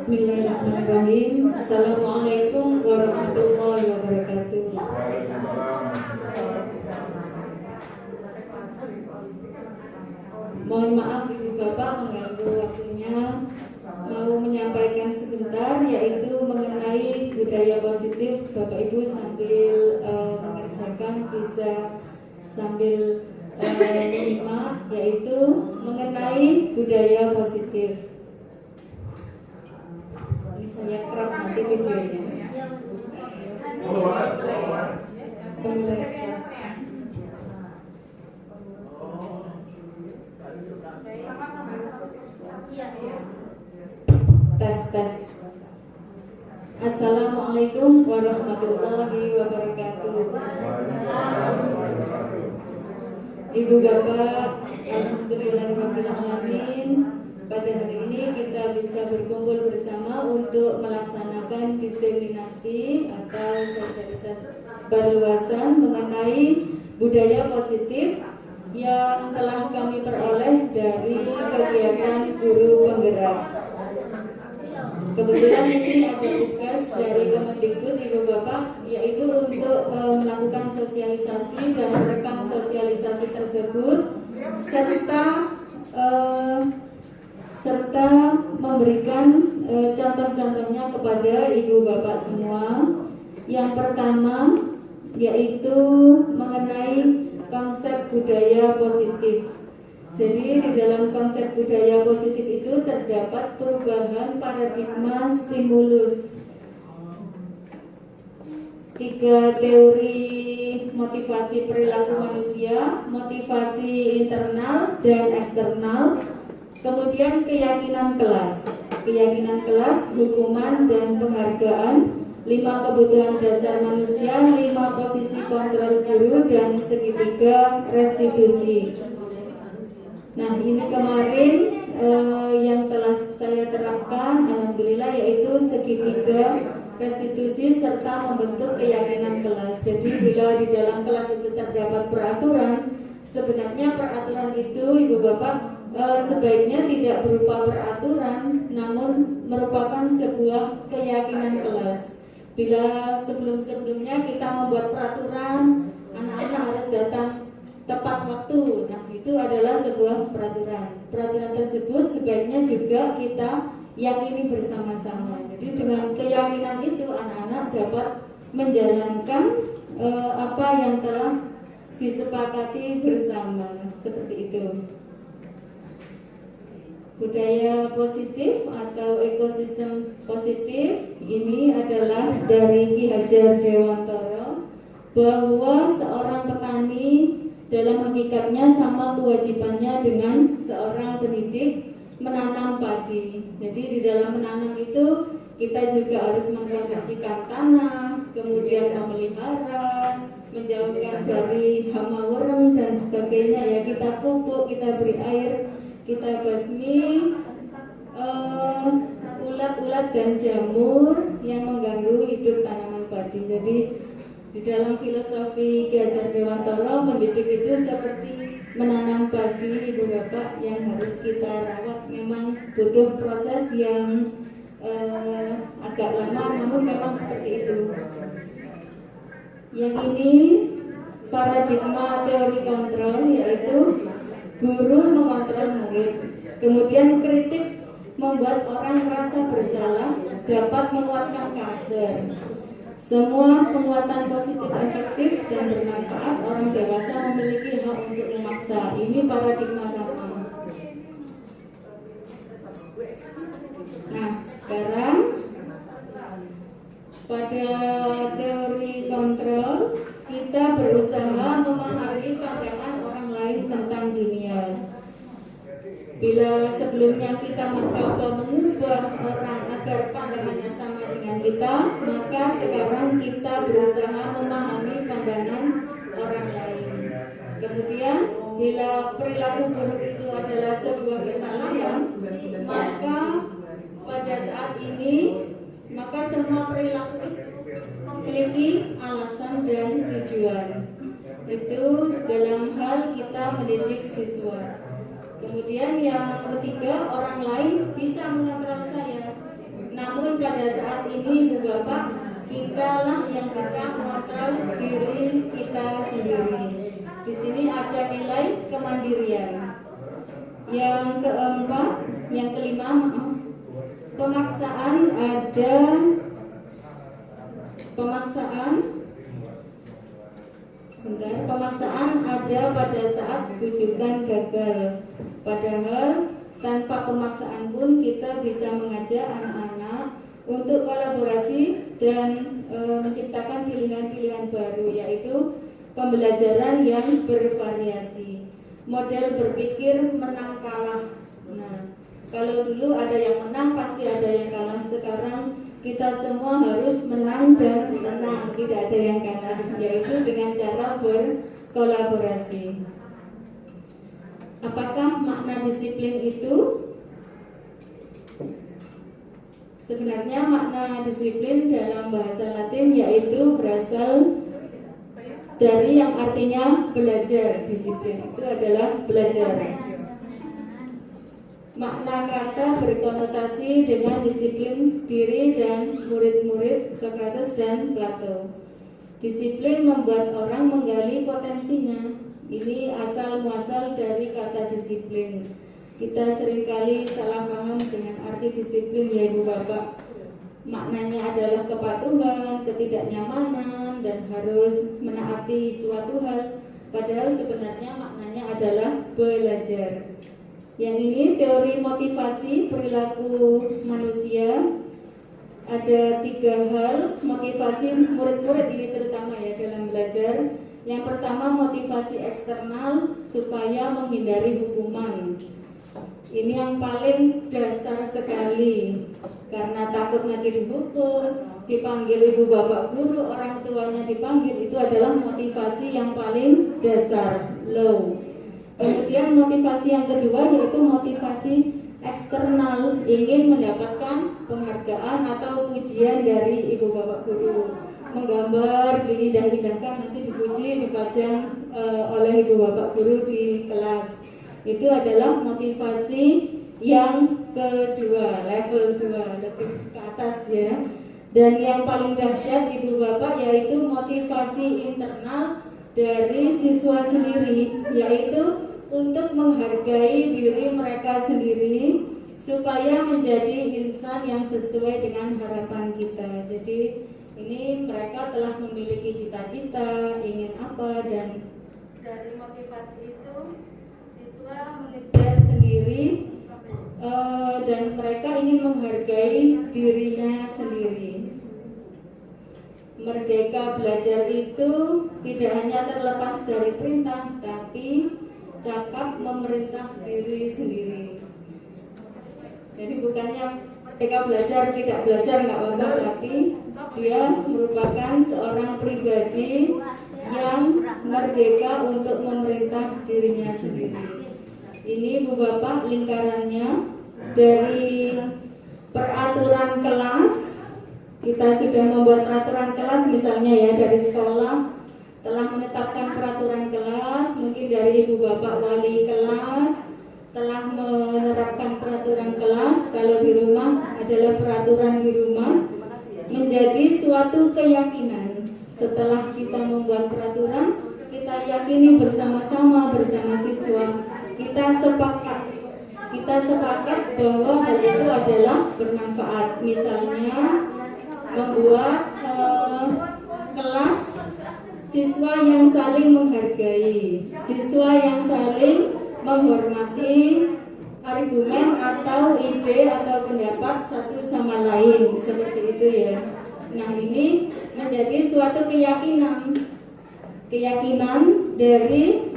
Bismillahirrahmanirrahim. Assalamualaikum warahmatullahi wabarakatuh. Mohon maaf Ibu Bapak mengganggu waktunya. Mau menyampaikan sebentar yaitu mengenai budaya positif. Bapak Ibu sambil mengerjakan bisa sambil menyimak, yaitu mengenai budaya positif. Ini saya kerap nanti videonya. Tes. Assalamualaikum warahmatullahi wabarakatuh. Ibu Bapak, alhamdulillahirabbil alamin. Pada hari ini kita bisa berkumpul bersama untuk melaksanakan diseminasi atau sosialisasi berluasan mengenai budaya positif yang telah kami peroleh dari kegiatan guru penggerak. Kebetulan ini ada tugas dari Kemendikbud Ibu Bapak, yaitu untuk melakukan sosialisasi dan merekam sosialisasi tersebut serta memberikan contoh-contohnya kepada Ibu Bapak semua. Yang pertama yaitu mengenai konsep budaya positif. Jadi di dalam konsep budaya positif itu terdapat perubahan paradigma stimulus. 3 teori motivasi perilaku manusia, motivasi internal dan eksternal, kemudian keyakinan kelas, hukuman dan penghargaan, 5 kebutuhan dasar manusia, 5 posisi kontrol guru, dan segitiga restitusi. Nah, ini kemarin yang telah saya terapkan, alhamdulillah, yaitu segitiga restitusi serta membentuk keyakinan kelas. Jadi bila di dalam kelas itu terdapat peraturan, sebenarnya peraturan itu Ibu Bapak sebaiknya tidak berupa peraturan, namun merupakan sebuah keyakinan kelas. Bila sebelum-sebelumnya kita membuat peraturan, anak-anak harus datang tepat waktu. Nah, itu adalah sebuah peraturan. Peraturan tersebut sebaiknya juga kita yakini bersama-sama. Jadi dengan keyakinan itu anak-anak dapat menjalankan apa yang telah disepakati bersama, seperti itu. Budaya positif atau ekosistem positif ini adalah dari Ki Hajar Dewantara, bahwa seorang petani dalam hakikatnya sama kewajibannya dengan seorang pendidik menanam padi. Jadi di dalam menanam itu kita juga harus mengkondisikan tanah, kemudian memelihara, menjauhkan dari hama wareng dan sebagainya. Ya, kita pupuk, kita beri air, kita basmi ulat-ulat dan jamur yang mengganggu hidup tanaman padi. Jadi di dalam filosofi Ki Hajar Dewantara, mendidik itu seperti menanam padi, Ibu Bapak, yang harus kita rawat. Memang butuh proses yang agak lama, namun memang seperti itu. Yang ini paradigma teori kontrol, yaitu guru mengontrol murid. Kemudian kritik membuat orang merasa bersalah, dapat menguatkan karakter. Semua penguatan positif efektif dan bermanfaat. Orang dewasa memiliki hak untuk memaksa. Ini paradigma pertama. Nah, sekarang pada teori kontrol, kita berusaha memahami pandangan orang lain tentang dunia. Bila sebelumnya kita mencoba mengubah orang agar pandangannya sama dengan kita, maka sekarang kita berusaha memahami pandangan orang lain. Kemudian bila perilaku buruk itu adalah sebuah kesalahan, maka pada saat ini maka semua perilaku itu memiliki alasan dan tujuan. Itu dalam hal kita mendidik siswa. Kemudian yang ketiga, orang lain bisa mengontrol saya. Namun pada saat ini Ibu Bapak, kitalah yang bisa mengontrol diri kita sendiri. Di sini ada nilai kemandirian. Yang keempat, yang kelima, pemaksaan ada pada saat rujukan gagal. Padahal tanpa pemaksaan pun kita bisa mengajak anak-anak untuk kolaborasi dan menciptakan pilihan-pilihan baru, yaitu pembelajaran yang bervariasi. Model berpikir menang kalah. Nah, kalau dulu ada yang menang pasti ada yang kalah. Sekarang kita semua harus menang dan menang, tidak ada yang kalah, yaitu dengan cara berkolaborasi. Apakah makna disiplin itu? Sebenarnya makna disiplin dalam bahasa Latin yaitu berasal dari yang artinya belajar. Disiplin itu adalah belajar. Makna kata berkonotasi dengan disiplin diri dan murid-murid Socrates dan Plato. Disiplin membuat orang menggali potensinya. Ini asal muasal dari kata disiplin. Kita seringkali salah paham dengan arti disiplin, ya Ibu Bapak. Maknanya adalah kepatuhan, ketidaknyamanan, dan harus menaati suatu hal. Padahal sebenarnya maknanya adalah belajar. Yang ini teori motivasi perilaku manusia. Ada 3 hal motivasi murid-murid ini terutama ya dalam belajar. Yang pertama, motivasi eksternal supaya menghindari hukuman. Ini yang paling dasar sekali, karena takut nanti dihukum, dipanggil ibu bapak guru, orang tuanya dipanggil. Itu adalah motivasi yang paling dasar, low. Kemudian motivasi yang kedua yaitu motivasi eksternal, ingin mendapatkan penghargaan atau pujian dari ibu bapak guru. Menggambar, diindah-indahkan, nanti dipuji, dipajang oleh ibu bapak guru di kelas. Itu adalah motivasi yang kedua, level 2, lebih ke atas ya. Dan yang paling dahsyat ibu bapak yaitu motivasi internal dari siswa sendiri, yaitu untuk menghargai diri mereka sendiri supaya menjadi insan yang sesuai dengan harapan kita. Jadi ini mereka telah memiliki cita-cita, ingin apa, dan dari motivasi itu siswa mengejar sendiri dan mereka ingin menghargai dirinya sendiri. Merdeka belajar itu tidak hanya terlepas dari perintah, tapi cakap memerintah diri sendiri. Jadi bukannya merdeka belajar tidak belajar nggak apa-apa, tapi dia merupakan seorang pribadi yang merdeka untuk memerintah dirinya sendiri. Ini Bu Bapak lingkarannya dari peraturan kelas. Kita sudah membuat peraturan kelas misalnya ya, dari sekolah telah menetapkan peraturan kelas, mungkin dari ibu bapak wali kelas telah menerapkan peraturan kelas. Kalau di rumah adalah peraturan di rumah, menjadi suatu keyakinan. Setelah kita membuat peraturan, kita yakini bersama-sama bersama siswa, kita sepakat bahwa hal itu adalah bermanfaat. Misalnya membuat kelas siswa yang saling menghargai, siswa yang saling menghormati argumen atau ide atau pendapat satu sama lain, seperti itu ya. Nah, ini menjadi suatu keyakinan dari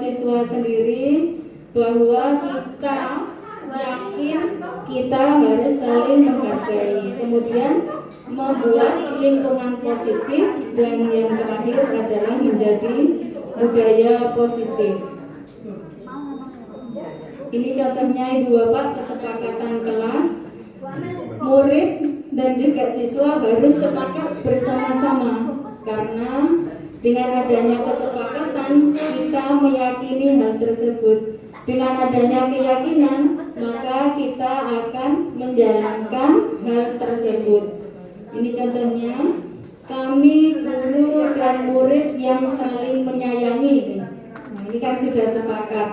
siswa sendiri bahwa kita kita harus saling menghargai, kemudian membuat lingkungan positif, dan yang terakhir adalah menjadi budaya positif. Ini contohnya Ibu Bapak, kesepakatan kelas, murid dan juga siswa harus sepakat bersama-sama, karena dengan adanya kesepakatan kita meyakini hal tersebut. Dengan adanya keyakinan, maka kita akan menjalankan hal tersebut. Ini contohnya, kami guru dan murid yang saling menyayangi. Nah, ini kan sudah sepakat.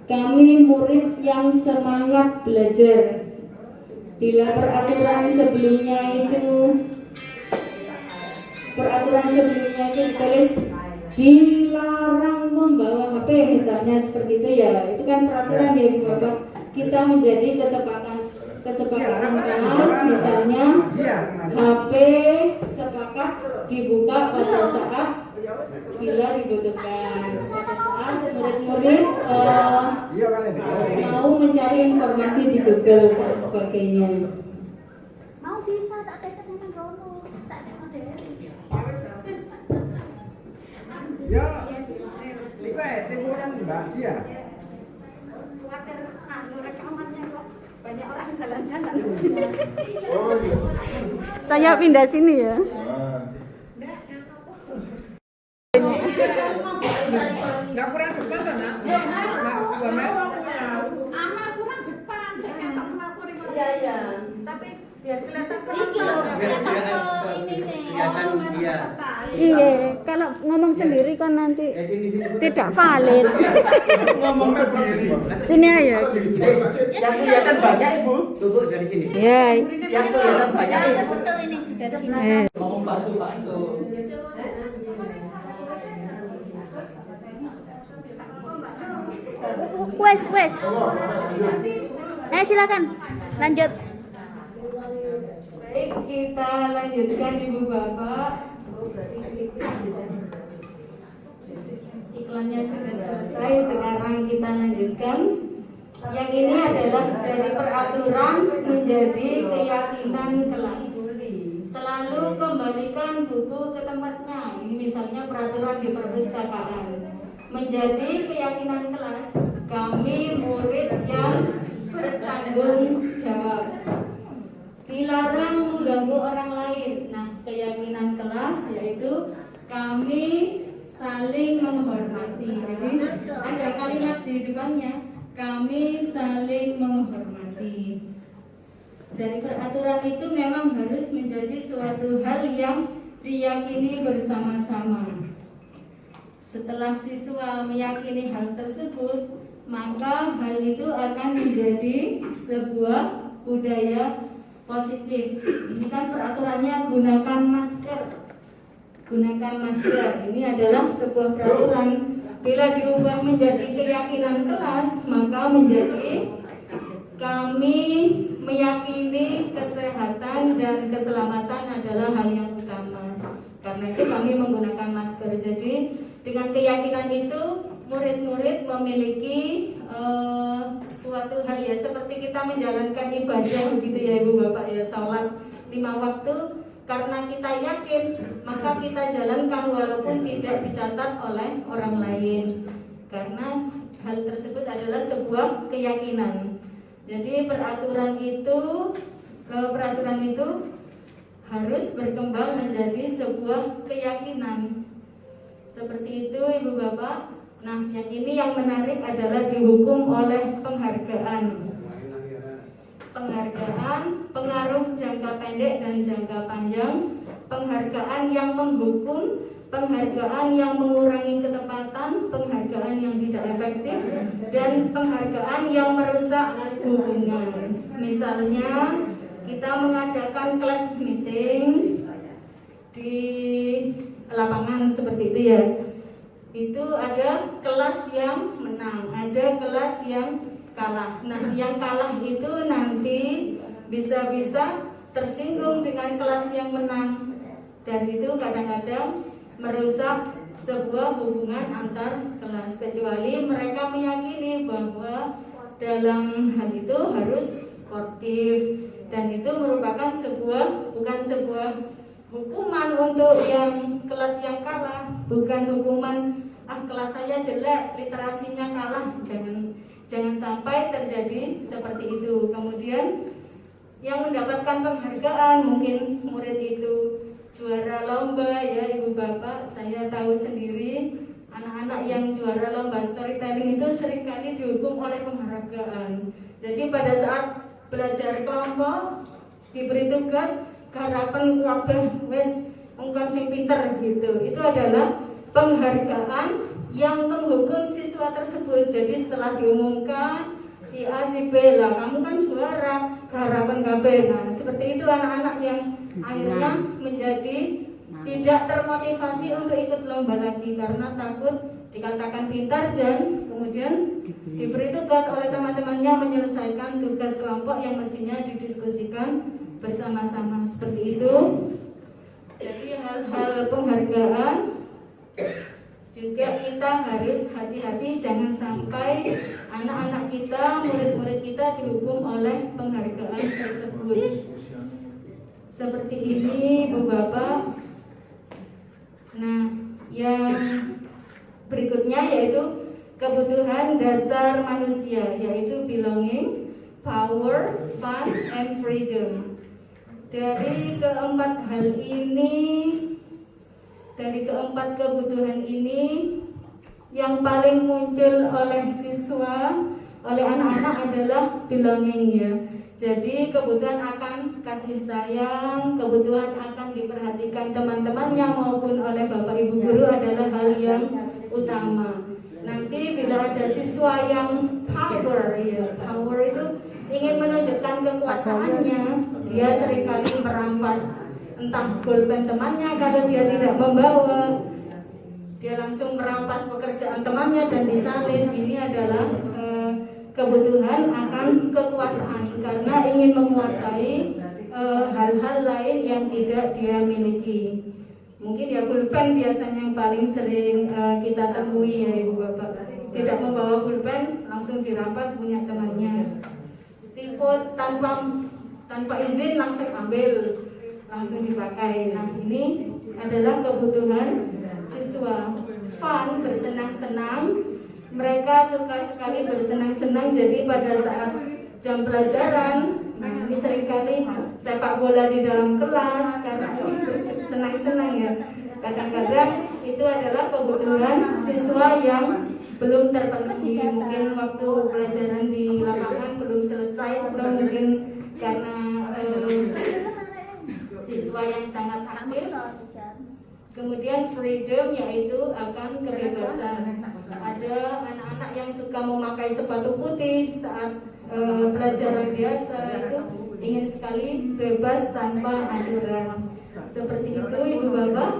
Kami murid yang semangat belajar. Bila peraturan sebelumnya itu ditulis dilarang membawa HP misalnya seperti itu ya, itu kan peraturan ya Ibu Bapak. Kita menjadi kesepakatan kelas, misalnya HP sepakat dibuka pada saat bila dibutuhkan, pada saat murid-murid mau mencari informasi di Google dan sebagainya. Mau sisa tak tekan sampai rono, tak tekan deh. Ya, itu timuran Mbak dia. Khawatir rekamannya kok banyak orang jalan-jalan. Oh iya. Saya pindah sini ya. Nggak kurang depan kan, Nak? Anak kurang depan, saya kata aku Iya. tapi biar kelihatan Ini loh, ini nih. Kelihatan dia. Iya, kalau ngomong sendiri kan nanti tidak valid. Ngomong sendiri. Sini aja. Yang kelihatan banyak Ibu. Tunggu dari sini. Ya. Yang kelihatan banyak Ya, Ibu. betul ini sudah di sini. Ngomong bakso. Wes. Silakan. Lanjut. Baik, kita lanjutkan Ibu Bapak. Iklannya sudah selesai, sekarang kita lanjutkan. Yang ini adalah dari peraturan menjadi keyakinan kelas. Selalu kembalikan buku ke tempatnya. Ini misalnya peraturan di perpustakaan. Menjadi keyakinan kelas, kami murid yang bertanggung jawab. Dilarang mengganggu orang lain. Nah, keyakinan kelas yaitu kami saling menghormati. Jadi ada kalimat di depannya, kami saling menghormati. Dari peraturan itu memang harus menjadi suatu hal yang diyakini bersama-sama. Setelah siswa meyakini hal tersebut, maka hal itu akan menjadi sebuah budaya positif. Ini kan peraturannya gunakan masker. Gunakan masker. Ini adalah sebuah peraturan. Bila diubah menjadi keyakinan kelas, maka menjadi kami meyakini kesehatan dan keselamatan adalah hal yang utama. Karena itu kami menggunakan masker. Jadi dengan keyakinan itu murid-murid memiliki suatu hal ya, seperti kita menjalankan ibadah begitu ya Ibu Bapak ya, sholat 5 waktu, karena kita yakin maka kita jalankan walaupun tidak dicatat oleh orang lain, karena hal tersebut adalah sebuah keyakinan. Jadi peraturan itu harus berkembang menjadi sebuah keyakinan. Seperti itu Ibu Bapak. Nah, yang ini yang menarik adalah dihukum oleh penghargaan. Penghargaan, pengaruh jangka pendek dan jangka panjang, penghargaan yang menghukum, penghargaan yang mengurangi ketepatan, penghargaan yang tidak efektif, dan penghargaan yang merusak hubungan. Misalnya, kita mengadakan kelas meeting di lapangan seperti itu ya. Itu ada kelas yang menang, ada kelas yang kalah. Nah, yang kalah itu nanti bisa-bisa tersinggung dengan kelas yang menang, dan itu kadang-kadang merusak sebuah hubungan antar kelas, kecuali mereka meyakini bahwa dalam hal itu harus sportif, dan itu merupakan bukan sebuah hukuman untuk yang kelas yang kalah, bukan hukuman kelas saya jelek, literasinya kalah. Jangan sampai terjadi seperti itu. Kemudian yang mendapatkan penghargaan, mungkin murid itu juara lomba ya Ibu Bapak. Saya tahu sendiri anak-anak yang juara lomba storytelling itu seringkali dihukum oleh penghargaan. Jadi pada saat belajar kelompok diberi tugas harapan wabah wes ungkon sing pinter gitu, itu adalah penghargaan yang menghukum siswa tersebut. Jadi setelah diumumkan si A si B, lah kamu kan juara, harapan KB. Nah seperti itu anak-anak yang akhirnya menjadi tidak termotivasi untuk ikut lomba lagi karena takut dikatakan pintar dan kemudian diberi tugas oleh teman-temannya menyelesaikan tugas kelompok yang mestinya didiskusikan bersama-sama. Seperti itu. Jadi hal-hal penghargaan juga kita harus hati-hati, jangan sampai anak-anak kita, murid-murid kita dihukum oleh penghargaan tersebut. Seperti ini Bu Bapak. Nah, yang berikutnya yaitu kebutuhan dasar manusia, yaitu belonging, power, fun, and freedom. Dari keempat kebutuhan ini yang paling muncul oleh siswa, oleh anak-anak adalah belonging ya. Jadi kebutuhan akan kasih sayang, kebutuhan akan diperhatikan teman-temannya maupun oleh Bapak Ibu guru adalah hal yang utama. Nanti bila ada siswa yang power ya, power itu ingin menunjukkan kekuasaannya, dia seringkali merampas entah pulpen temannya kalau dia tidak membawa, dia langsung merampas pekerjaan temannya dan disalin. Ini adalah kebutuhan akan kekuasaan karena ingin menguasai hal-hal lain yang tidak dia miliki. Mungkin ya pulpen biasanya yang paling sering kita temui ya Ibu Bapak. Tidak membawa pulpen langsung dirampas punya temannya. Stiput tanpa izin langsung ambil, langsung dipakai. Nah ini adalah kebutuhan siswa. Fun, bersenang-senang, mereka suka sekali bersenang-senang. Jadi pada saat jam pelajaran, nah ini seringkali sepak bola di dalam kelas karena bersenang-senang ya. Kadang-kadang itu adalah kebutuhan siswa yang belum terpenuhi. Mungkin waktu pelajaran di lapangan belum selesai, atau mungkin karena siswa yang sangat aktif. Kemudian freedom, yaitu akan kebebasan. Ada anak-anak yang suka memakai sepatu putih saat pelajaran biasa, itu ingin sekali bebas tanpa aturan. Seperti itu Ibu Bapak.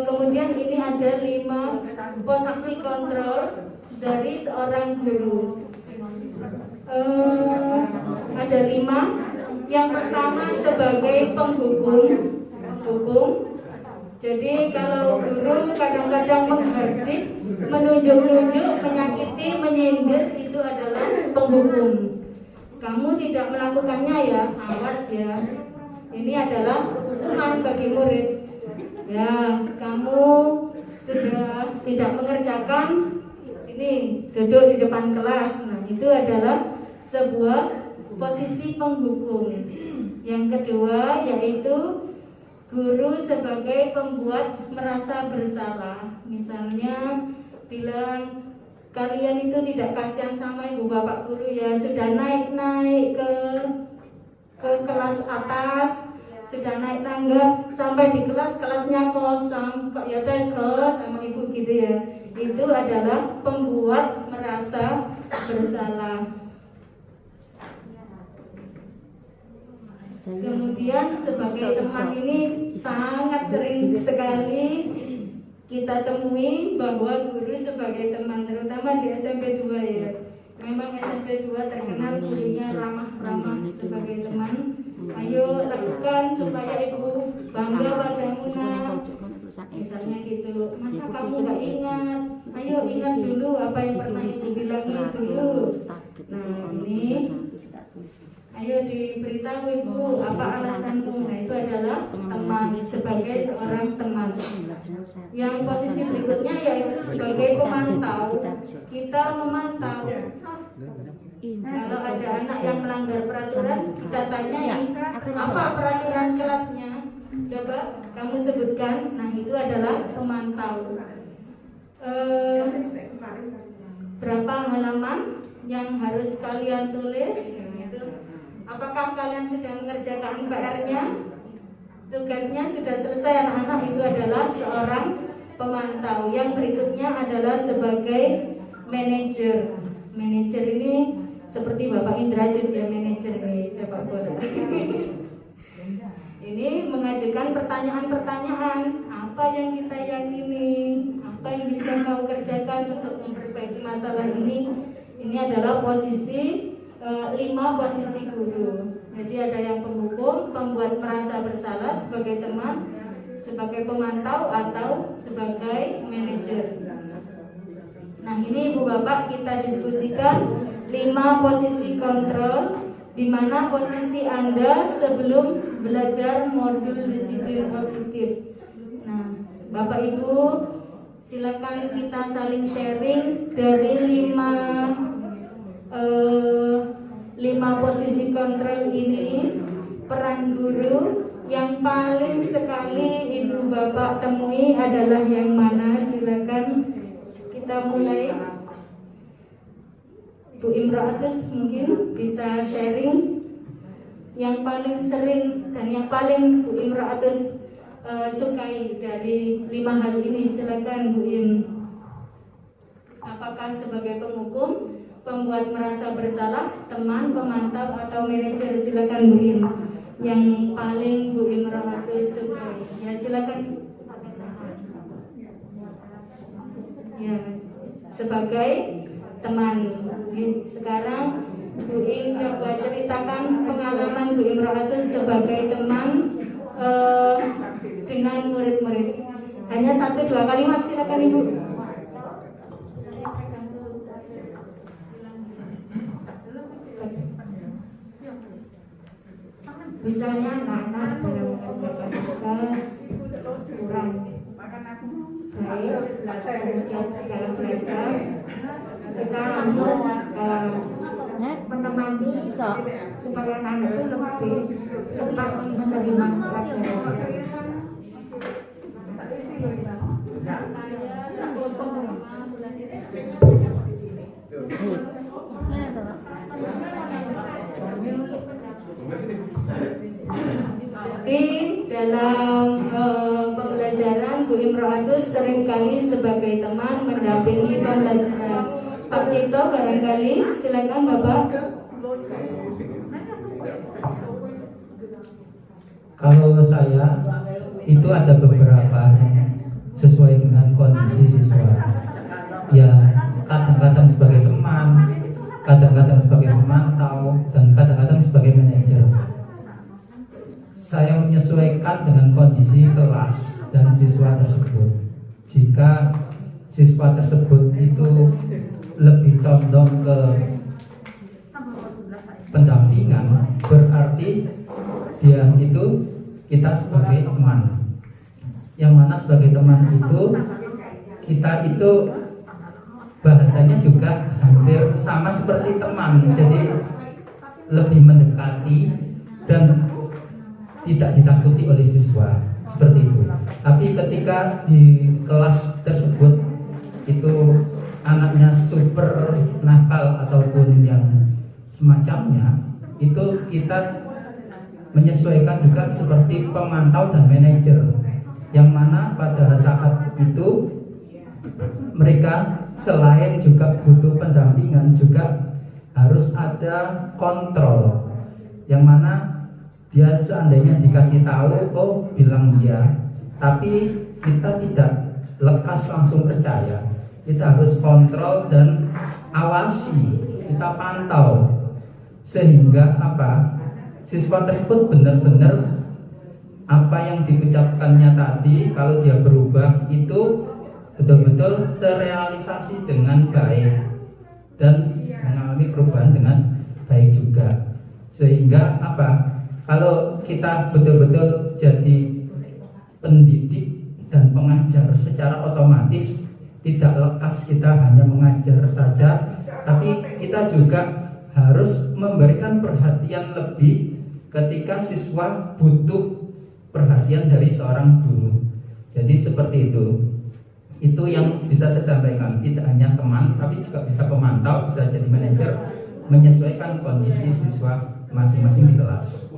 Kemudian ini ada 5 posisi kontrol dari seorang guru. Ada 5. Yang pertama sebagai penghukum. Jadi kalau guru kadang-kadang menghardik, menunjuk-nunjuk, menyakiti, menyindir, itu adalah penghukum. Kamu tidak melakukannya ya, awas ya. Ini adalah hukuman bagi murid. Ya, kamu sudah tidak mengerjakan, sini duduk di depan kelas. Nah, itu adalah sebuah posisi penghukum. Yang kedua yaitu guru sebagai pembuat merasa bersalah. Misalnya bilang, kalian itu tidak kasihan sama ibu bapak guru ya, sudah naik ke kelas atas, sudah naik tangga sampai di kelasnya kosong, kok ya tega sama ibu gitu ya. Itu adalah pembuat merasa bersalah. Kemudian sebagai teman ini sangat sering sekali kita temui bahwa guru sebagai teman, terutama di SMP 2 ya. Memang SMP 2 terkenal gurunya ramah-ramah sebagai teman. Ayo lakukan supaya ibu bangga padamu nak. Misalnya gitu, masa kamu nggak ingat? Ayo ingat dulu apa yang pernah ibu bilangin dulu. Nah ini, ayo diberitahu ibu apa alasanmu. Nah itu adalah teman, sebagai seorang teman. Yang posisi berikutnya yaitu sebagai pemantau. Kita memantau. Kalau ada anak yang melanggar peraturan, kita tanyai apa peraturan kelasnya. Coba kamu sebutkan. Nah itu adalah pemantau. Berapa halaman yang harus kalian tulis? Gitu. Apakah kalian sudah mengerjakan PR-nya? Tugasnya sudah selesai anak-anak. Itu adalah seorang pemantau. Yang berikutnya adalah sebagai manajer. Manajer ini seperti Bapak Indrajit ya, manajer nih sepak bola. Ini mengajukan pertanyaan-pertanyaan, apa yang kita yakini, apa yang bisa kau kerjakan untuk memperbaiki masalah ini. Ini adalah posisi 5 posisi guru. Jadi ada yang penghukum, pembuat merasa bersalah sebagai teman, sebagai pemantau atau sebagai manajer. Nah ini Ibu Bapak kita diskusikan 5 posisi kontrol, di mana posisi Anda sebelum belajar modul disiplin positif. Nah, Bapak Ibu, silakan kita saling sharing dari 5 posisi kontrol ini. Peran guru yang paling sekali Ibu Bapak temui adalah yang mana? Silakan kita mulai. Bu Imro'atus mungkin bisa sharing yang paling sering dan yang paling Bu Imro'atus sukai dari 5 hal ini. Silakan Bu Im. Apakah sebagai penghukum, pembuat merasa bersalah, teman, pemantau atau manajer? Silakan Bu Im. Yang paling Bu Imro'atus sukai. Ya silakan. Ya sebagai teman. Sekarang Bu Im coba ceritakan pengalaman Bu Imro'atus sebagai teman dengan murid-murid. Hanya 1-2 kalimat, silakan Ibu. Misalnya anak-anak dalam mengerjakan tugas kurang baik, kemudian dalam belajar kita langsung menemani supaya anak itu lebih cepat menerima pelajaran. Jadi dalam pembelajaran Bu Imro'atus seringkali sebagai teman mendampingi pembelajaran. Pak Cipto barangkali, silakan Bapak. Kalau saya itu ada beberapa sesuai dengan kondisi siswa. Ya kadang-kadang sebagai teman, kadang-kadang sebagai pemantau, dan kadang-kadang sebagai manajer. Saya menyesuaikan dengan kondisi kelas dan siswa tersebut. Jika siswa tersebut itu lebih condong ke pendampingan, berarti dia itu kita sebagai teman. Yang mana sebagai teman itu kita itu bahasanya juga hampir sama seperti teman, jadi lebih mendekati dan tidak ditakuti oleh siswa, seperti itu. Tapi ketika di kelas tersebut itu anaknya super nakal ataupun yang semacamnya, itu kita menyesuaikan juga seperti pemantau dan manajer, yang mana pada saat itu mereka selain juga butuh pendampingan, juga harus ada kontrol, yang mana dia seandainya dikasih tahu, oh bilang iya, tapi kita tidak lekas langsung percaya. Kita harus kontrol dan awasi, kita pantau, sehingga apa, siswa tersebut benar-benar apa yang diucapkannya tadi kalau dia berubah itu betul-betul terrealisasi dengan baik dan mengalami perubahan dengan baik juga. Sehingga apa? Kalau kita betul-betul jadi pendidik dan pengajar secara otomatis, tidak lekas kita hanya mengajar saja, tapi kita juga harus memberikan perhatian lebih ketika siswa butuh perhatian dari seorang guru. Jadi seperti itu. Itu yang bisa saya sampaikan. Tidak hanya teman, tapi juga bisa pemantau, bisa jadi manajer, menyesuaikan kondisi siswa masing-masing di kelas.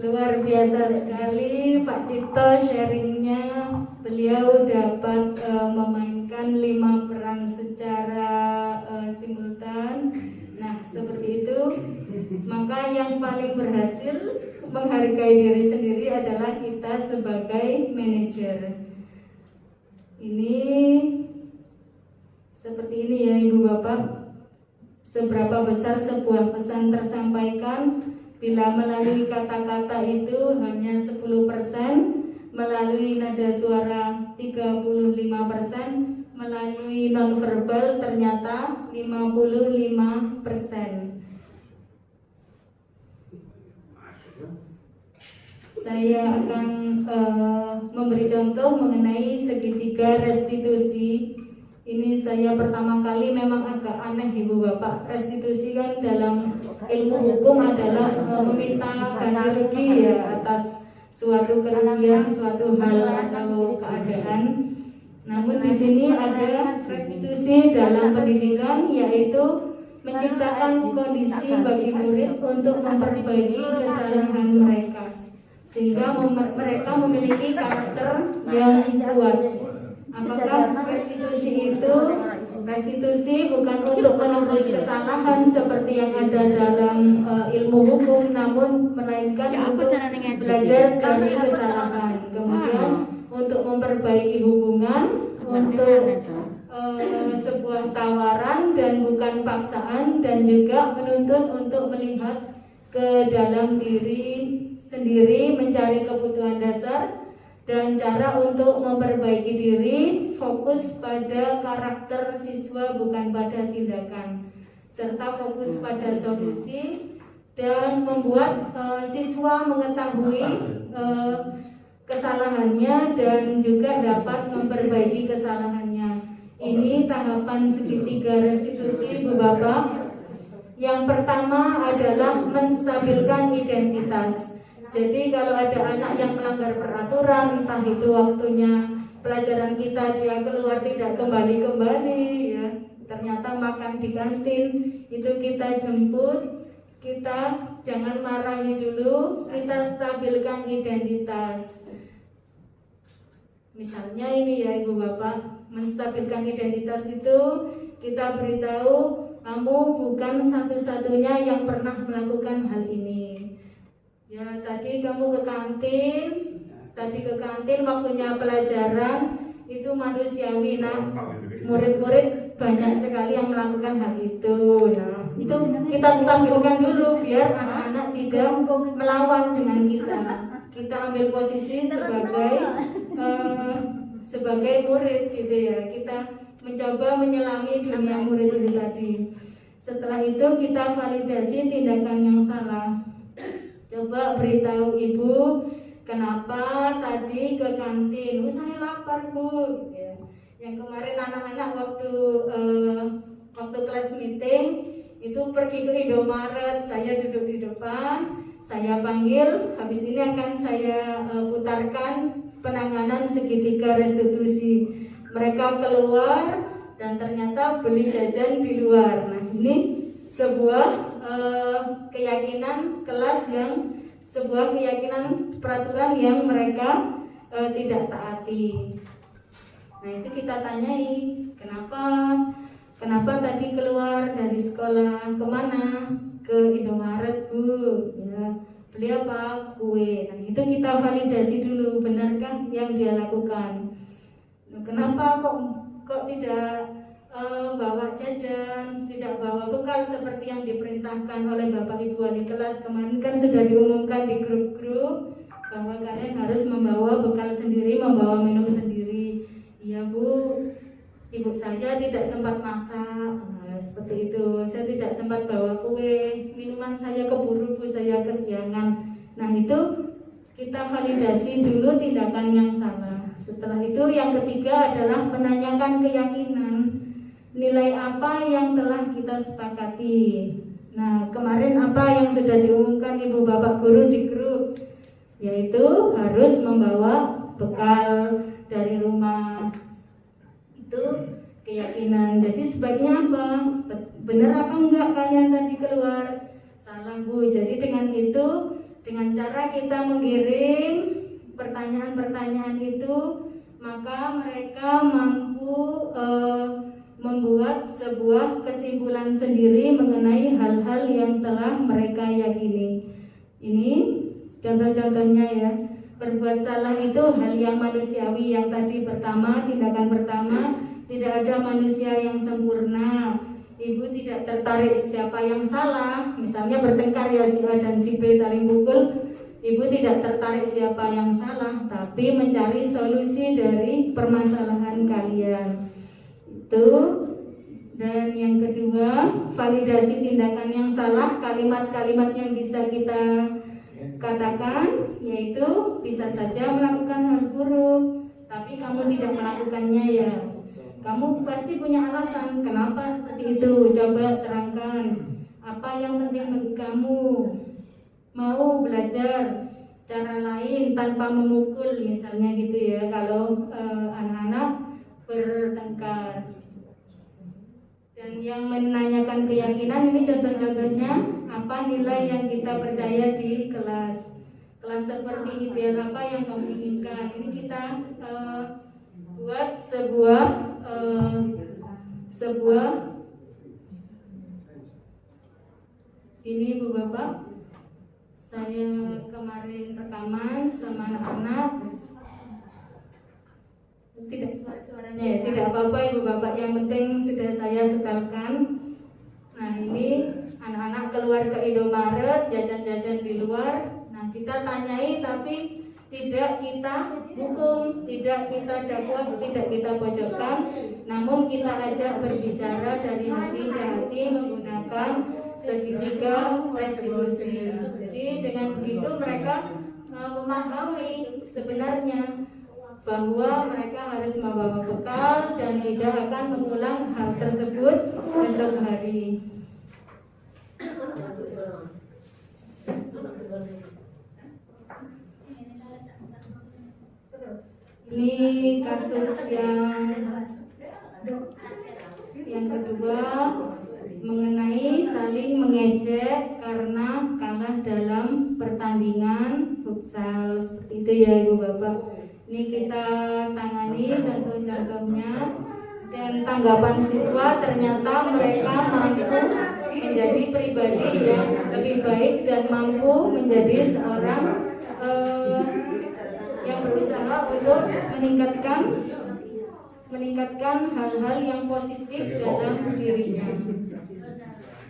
Luar biasa sekali Pak Cipto sharingnya. Beliau dapat memainkan 5 peran secara simultan. Nah seperti itu. Maka yang paling berhasil menghargai diri sendiri adalah kita sebagai manajer. Ini seperti ini ya Ibu Bapak. Seberapa besar sebuah pesan tersampaikan bila melalui kata-kata itu hanya 10%, melalui nada suara 35%, melalui nonverbal ternyata 55%. Saya akan memberi contoh mengenai segitiga restitusi. Ini saya pertama kali memang agak aneh Ibu Bapak. Restitusi kan dalam ilmu hukum adalah meminta ganti rugi ya atas suatu kerugian, suatu hal atau keadaan. Namun di sini ada restitusi dalam pendidikan, yaitu menciptakan kondisi bagi murid untuk memperbaiki kesalahan mereka sehingga mereka memiliki karakter yang kuat. Apakah restitusi itu restitusi bukan untuk menebus kesalahan seperti yang ada dalam ilmu hukum, namun melainkan untuk belajar dari kesalahan, kemudian untuk memperbaiki hubungan, untuk sebuah tawaran dan bukan paksaan, dan juga menuntut untuk melihat ke dalam diri sendiri, mencari kebutuhan dasar dan cara untuk memperbaiki diri, fokus pada karakter siswa bukan pada tindakan, serta fokus pada solusi dan membuat siswa mengetahui kesalahannya dan juga dapat memperbaiki kesalahannya. Ini tahapan segitiga restitusi Bu Bapak. Yang pertama adalah menstabilkan identitas. Jadi kalau ada anak yang melanggar peraturan, entah itu waktunya pelajaran kita dia keluar tidak kembali ya, ternyata makan di kantin, itu kita jemput, kita jangan marahi dulu, kita stabilkan identitas. Misalnya ini ya Ibu Bapak, menstabilkan identitas itu kita beritahu kamu bukan satu-satunya yang pernah melakukan hal ini. Ya, tadi kamu ke kantin waktunya pelajaran, itu manusiawi. Nah, murid-murid banyak sekali yang melakukan hal itu. Nah, itu kita stabilkan dulu biar anak-anak tidak melawan dengan kita. Kita ambil posisi sebagai murid gitu ya. Kita mencoba menyelami dunia murid itu tadi. Setelah itu kita validasi tindakan yang salah. Coba beritahu ibu kenapa tadi ke kantin. Saya lapar Bu. Ya. Yang kemarin anak-anak waktu kelas meeting itu pergi ke Indomaret. Saya duduk di depan, saya panggil. Habis ini akan saya putarkan penanganan segitiga restitusi. Mereka keluar dan ternyata beli jajan di luar. Nah ini sebuah keyakinan kelas sebuah keyakinan peraturan yang mereka tidak taati. Nah itu kita tanyai kenapa tadi keluar dari sekolah kemana? Ke Indomaret Bu. Ya, beli apa? Kue. Nah itu kita validasi dulu, benarkah yang dia lakukan? Nah, kenapa kok tidak bawa jajan, tidak bawa bekal seperti yang diperintahkan oleh Bapak Ibu wali kelas. Kemarin kan sudah diumumkan di grup-grup bahwa kalian harus membawa bekal sendiri, membawa minum sendiri. Iya Bu, ibu saya tidak sempat masak, seperti itu. Saya tidak sempat bawa kue, minuman saya keburu Bu, saya kesiangan. Nah itu kita validasi dulu tindakan yang salah. Setelah itu yang ketiga adalah menanyakan keyakinan. Nilai apa yang telah kita sepakati. Nah kemarin apa yang sudah diumumkan Ibu Bapak Guru di grup, yaitu harus membawa bekal dari rumah. Itu keyakinan. Jadi sebaiknya apa? Benar apa enggak kalian tadi keluar? Salah Bu. Jadi dengan itu, dengan cara kita menggiring pertanyaan-pertanyaan itu, maka mereka mampu membuat sebuah kesimpulan sendiri mengenai hal-hal yang telah mereka yakini. Ini contoh-contohnya ya. Berbuat salah itu hal yang manusiawi. Yang tadi pertama, tindakan pertama, tidak ada manusia yang sempurna. Ibu tidak tertarik siapa yang salah. Misalnya bertengkar ya si A dan si B saling pukul, ibu tidak tertarik siapa yang salah, tapi mencari solusi dari permasalahan kalian. Itu. Dan yang kedua, validasi tindakan yang salah. Kalimat-kalimat yang bisa kita katakan yaitu bisa saja melakukan hal buruk, tapi kamu tidak melakukannya ya. Kamu pasti punya alasan kenapa seperti itu. Coba terangkan apa yang penting bagi kamu. Mau belajar cara lain tanpa memukul misalnya gitu ya, kalau anak-anak bertengkar. Dan yang menanyakan keyakinan ini contoh-contohnya, apa nilai yang kita percaya di kelas. Kelas seperti ideal apa yang kamu inginkan. Ini kita buat sebuah ini Bu Bapak, saya kemarin rekaman sama anak-anak. Tidak suaranya ya, tidak apa-apa Ibu Bapak, yang penting sudah saya setelkan. Nah ini anak-anak keluar ke Indomaret, jajan-jajan di luar. Nah kita tanyai tapi tidak kita hukum, tidak kita dakwa, tidak kita pojokkan, namun kita ajak berbicara dari hati ke hati menggunakan segitiga restitusi. Jadi dengan begitu mereka memahami sebenarnya bahwa mereka harus membawa bekal dan tidak akan mengulang hal tersebut esok hari. Ini kasus yang kedua mengenai saling mengejek karena kalah dalam pertandingan futsal. Seperti itu ya Ibu Bapak. Ini kita tangani contoh-contohnya, dan tanggapan siswa ternyata mereka mampu menjadi pribadi yang lebih baik dan mampu menjadi seorang yang berusaha untuk meningkatkan hal-hal yang positif dalam dirinya.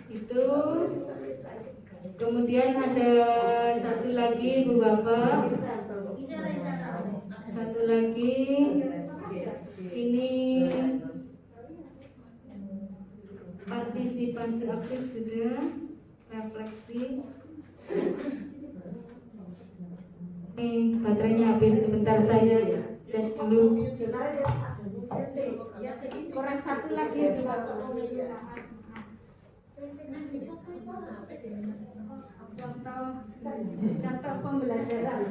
Itu. Kemudian ada satu lagi Bu Bapak, satu lagi ini partisipasi aktif sudah, refleksi. Ini baterainya habis, sebentar saya cas dulu. Kurang satu lagi contoh pembelajaran.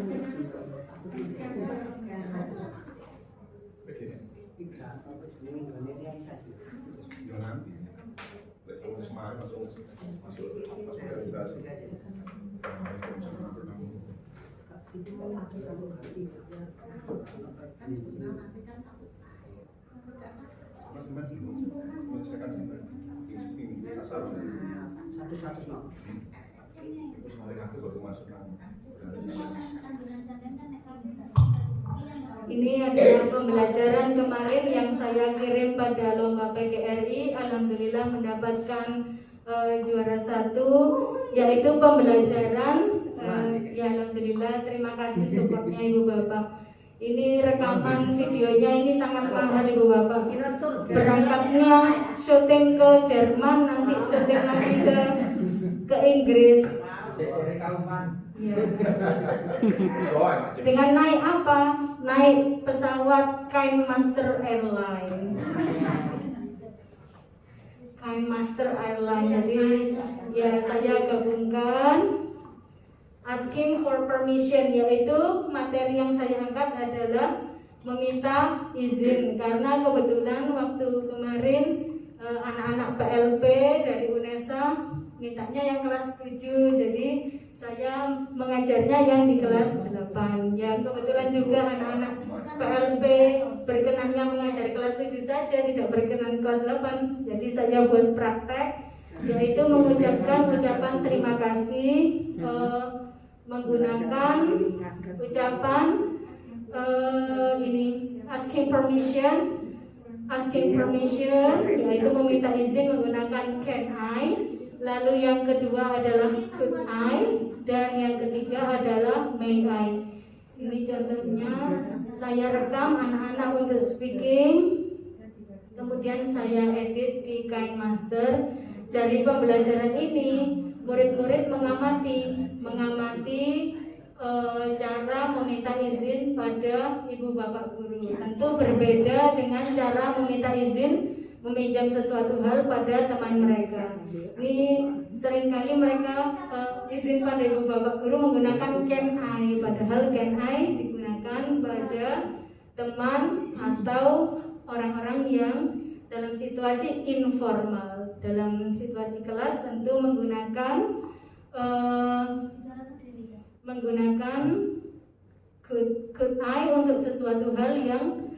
Ini adalah pembelajaran kemarin yang saya kirim pada lomba PGRI. Alhamdulillah mendapatkan juara 1, yaitu pembelajaran. Ya alhamdulillah, terima kasih supportnya Ibu Bapak. Ini rekaman videonya ini sangat mahal Ibu Bapak. Berangkatnya syuting ke Jerman, nanti syuting lagi ke Inggris. Ya. Dengan naik apa? Naik pesawat Kindmaster Airline. Kindmaster Airline. Jadi ya saya gabungkan asking for permission, yaitu materi yang saya angkat adalah meminta izin, karena kebetulan waktu kemarin anak-anak PLP dari UNESA mintanya yang kelas 7, jadi saya mengajarnya yang di kelas 8. Ya kebetulan juga anak-anak PLP berkenannya mengajar kelas 7 saja, tidak berkenan kelas 8. Jadi saya buat praktek, yaitu mengucapkan ucapan terima kasih menggunakan ucapan ini asking permission, yaitu meminta izin menggunakan can I. Lalu yang kedua adalah could I, dan yang ketiga adalah may I. Ini contohnya saya rekam anak-anak untuk speaking, kemudian saya edit di Kindmaster. Dari pembelajaran ini murid-murid mengamati cara meminta izin pada ibu bapak guru. Tentu berbeda dengan cara meminta izin meminjam sesuatu hal pada teman mereka. Ini seringkali mereka izin pada ibu bapak guru menggunakan can I, padahal can I digunakan pada teman atau orang-orang yang dalam situasi informal. Dalam situasi kelas tentu menggunakan could I untuk sesuatu hal yang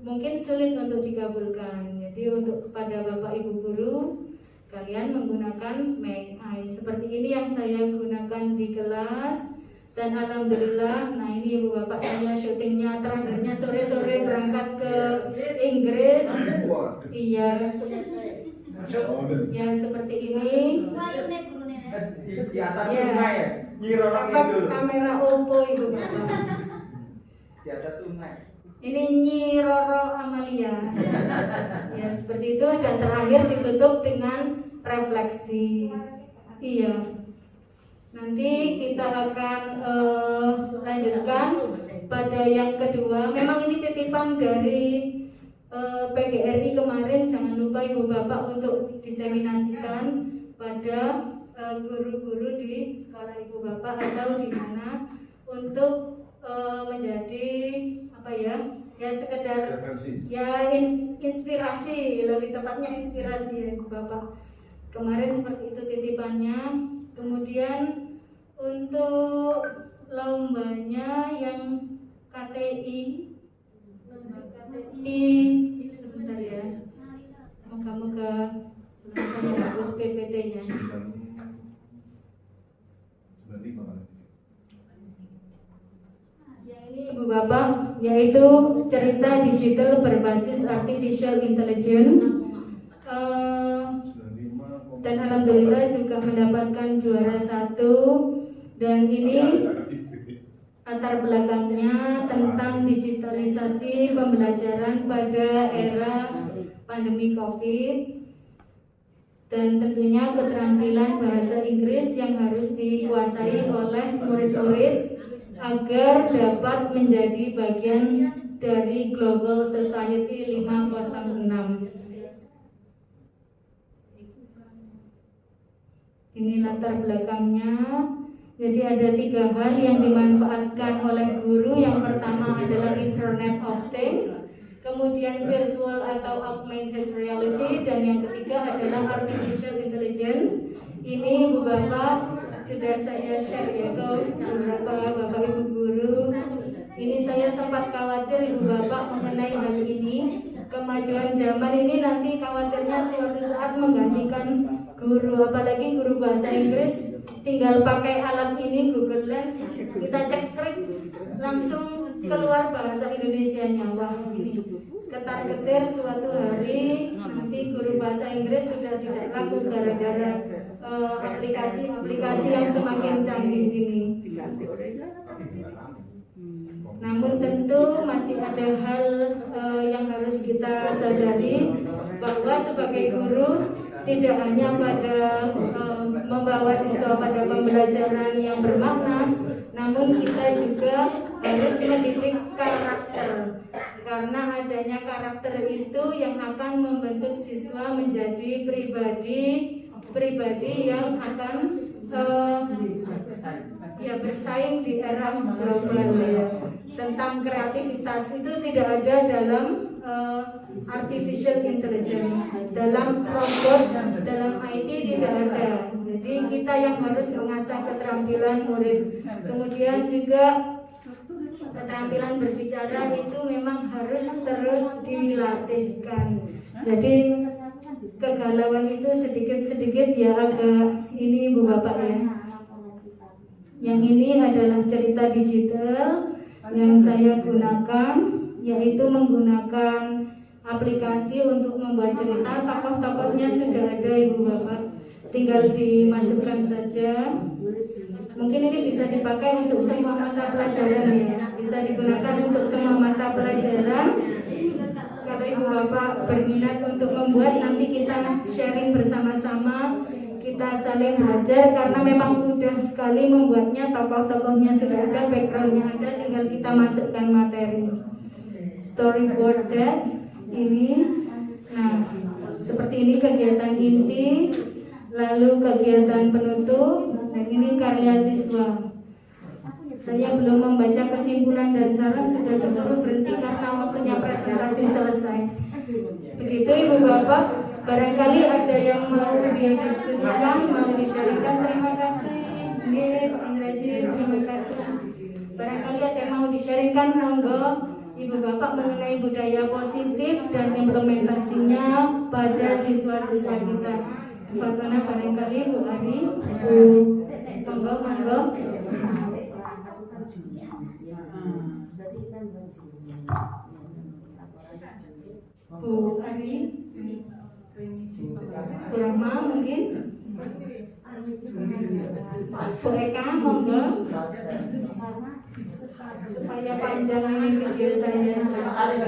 mungkin sulit untuk dikabulkan. Jadi untuk kepada Bapak Ibu guru, kalian menggunakan may I. Seperti ini yang saya gunakan di kelas. Dan alhamdulillah, nah ini Ibu Bapak saya syutingnya terakhirnya sore-sore berangkat ke Inggris. Iya. Ya seperti ini. Di atas sungai ya? Efek kamera Oppo Ibu Bapak. Di atas sungai. Ini Nyi Roro Amalia. Ya seperti itu, dan terakhir ditutup dengan refleksi. Iya. Nanti kita akan lanjutkan pada yang kedua. Memang ini titipan dari PGRI kemarin. Jangan lupa Ibu Bapak untuk diseminasikan pada guru-guru di sekolah Ibu Bapak atau di mana untuk menjadi apa ya sekedar ya inspirasi, lebih tepatnya inspirasi ya Ibu Bapak. Kemarin seperti itu titipannya. Kemudian untuk lombanya yang KTI sebentar ya, moga-moga saya hapus PPT-nya. Yang ini Ibu Bapak, yaitu cerita digital berbasis artificial intelligence. Dan alhamdulillah juga mendapatkan juara 1. Dan ini latar belakangnya tentang digitalisasi pembelajaran pada era pandemi COVID, dan tentunya keterampilan bahasa Inggris yang harus dikuasai oleh murid-murid agar dapat menjadi bagian dari Global Society 506. Ini latar belakangnya. Jadi ada 3 hal yang dimanfaatkan oleh guru. Yang pertama adalah Internet of Things, kemudian virtual atau augmented reality, dan yang ketiga adalah artificial intelligence. Ini Ibu Bapak sudah saya share ya ke beberapa Bapak Ibu guru. Ini saya sempat khawatir Ibu Bapak mengenai hal ini. Kemajuan zaman ini nanti khawatirnya suatu saat menggantikan guru, apalagi guru bahasa Inggris tinggal pakai alat ini Google Lens, kita cek klik langsung keluar bahasa Indonesianya. Wah, ini ketar-ketir suatu hari nanti guru bahasa Inggris sudah tidak laku gara-gara aplikasi-aplikasi yang semakin canggih ini. Namun tentu masih ada hal yang harus kita sadari, bahwa sebagai guru tidak hanya pada membawa siswa pada pembelajaran yang bermakna, namun kita juga harus mendidik karakter, karena adanya karakter itu yang akan membentuk siswa menjadi pribadi yang akan bersaing di era global ya. Tentang kreativitas itu tidak ada dalam artificial intelligence, dalam robot, dalam IT tidak ada. Jadi kita yang harus mengasah keterampilan murid. Kemudian juga keterampilan berbicara itu memang harus terus dilatihkan. Jadi kegalauan itu sedikit-sedikit ya agak ini Bu Bapak ya. Yang ini adalah cerita digital yang saya gunakan, yaitu menggunakan aplikasi untuk membuat cerita. Tokoh-tokohnya sudah ada Ibu Bapak, tinggal dimasukkan saja. Mungkin ini bisa dipakai untuk semua mata pelajaran ya, bisa digunakan untuk semua mata pelajaran. Kalau Ibu Bapak berminat untuk membuat, nanti kita sharing bersama-sama, kita saling belajar, karena memang mudah sekali membuatnya. Tokoh-tokohnya sudah ada, backgroundnya ada, tinggal kita masukkan materi. Storyboard ini, nah seperti ini kegiatan inti, lalu kegiatan penutup, dan ini karya siswa. Saya belum membaca kesimpulan dan saran, sudah disuruh berhenti karena waktunya presentasi selesai. Begitu Ibu Bapak, barangkali ada yang mau didiskusikan, mau di-sharingkan. Terima kasih. Nggih, Pak Indrajit, terima kasih. Barangkali ada yang mau di-sharingkan, monggo Ibu Bapak, mengenai budaya positif dan implementasinya pada siswa-siswa kita. Fatwana barangkali Bu Ari, monggo. Bu Ari, Bu Rama mungkin, Bu Eka monggo, supaya panjang ini video saya. Pak Ari,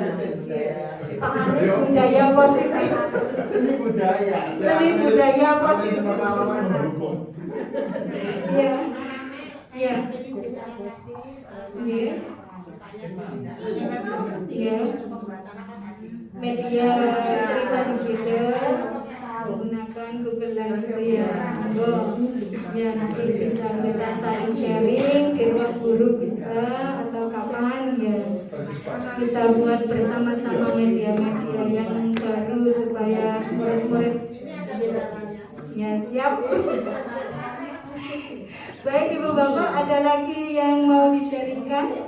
budaya positif. Seni budaya Positif. Iya. Iya. Iya. Media cerita digital menggunakan Google Lens ya. Ya nanti bisa kita saling sharing di ruang guru bisa, atau kapan ya kita buat bersama-sama media-media yang baru supaya murid-murid ya siap. Baik Ibu Bapak, ada lagi yang mau di-sharingkan?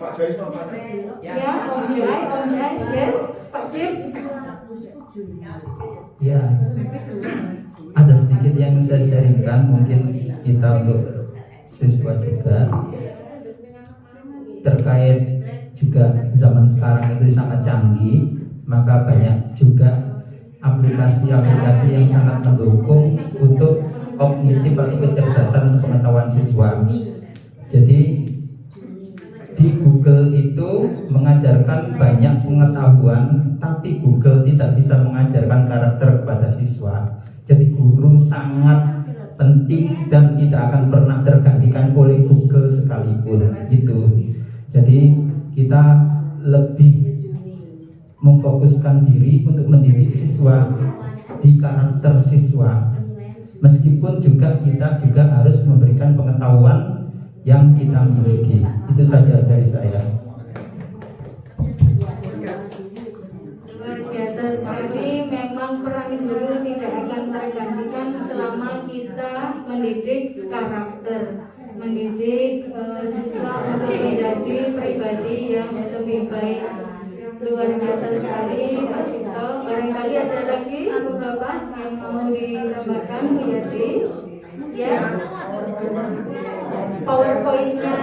Ya, Om Jai, yes, Pak Chief. Ya, ada sedikit yang saya sharingkan, mungkin kita untuk siswa juga, terkait juga zaman sekarang itu sangat canggih, maka banyak juga aplikasi-aplikasi yang sangat mendukung untuk kognitif atau kecerdasan pengetahuan siswa. Jadi di Google itu mengajarkan banyak pengetahuan, tapi Google tidak bisa mengajarkan karakter kepada siswa. Jadi guru sangat penting dan tidak akan pernah tergantikan oleh Google sekalipun gitu. Jadi kita lebih memfokuskan diri untuk mendidik siswa di karakter siswa. Meskipun juga kita juga harus memberikan pengetahuan yang kita miliki. Itu saja dari saya. Luar biasa sekali. Memang peran guru tidak akan tergantikan selama kita mendidik karakter, mendidik siswa untuk menjadi pribadi yang lebih baik. Luar biasa sekali Pak Cipto. Barangkali ada lagi Bu Bapak yang mau ditambahkan Bu Yati? Ya, PowerPoint-nya